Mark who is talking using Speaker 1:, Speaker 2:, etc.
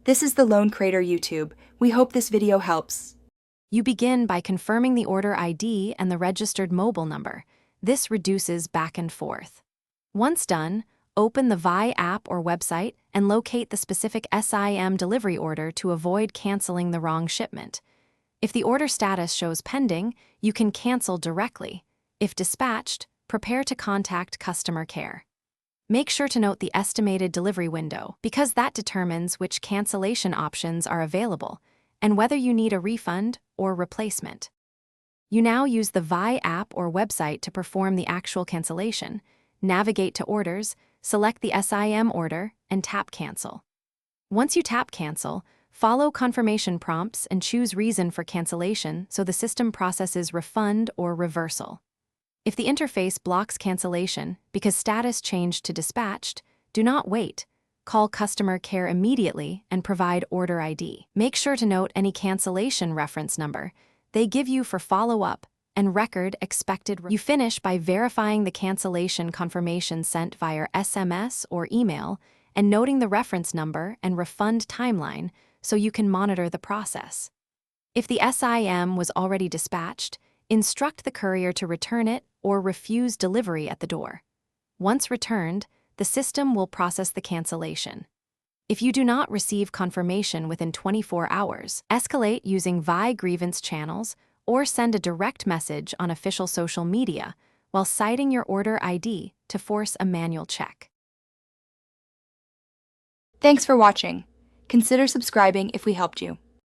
Speaker 1: This is the Loan Creator YouTube. We hope this video helps.
Speaker 2: You begin by confirming the order ID and the registered mobile number. This reduces back and forth. Once done, open the Vi app or website and locate the specific SIM delivery order to avoid canceling the wrong shipment. If the order status shows pending, you can cancel directly. If dispatched, prepare to contact customer care. Make sure to note the estimated delivery window, because that determines which cancellation options are available and whether you need a refund or replacement. You now use the Vi app or website to perform the actual cancellation. Navigate to Orders, select the SIM order, and tap Cancel. Once you tap Cancel, follow confirmation prompts and choose reason for cancellation so the system processes refund or reversal. If the interface blocks cancellation because status changed to dispatched, do not wait. Call customer care immediately and provide order ID. Make sure to note any cancellation reference number they give you for follow-up and record expected. You finish by verifying the cancellation confirmation sent via SMS or email and noting the reference number and refund timeline so you can monitor the process. If the SIM was already dispatched, instruct the courier to return it or refuse delivery at the door. Once returned, the system will process the cancellation. If you do not receive confirmation within 24 hours, escalate using Vi grievance channels or send a direct message on official social media while citing your order ID to force a manual check.
Speaker 1: Thanks for watching. Consider subscribing if we helped you.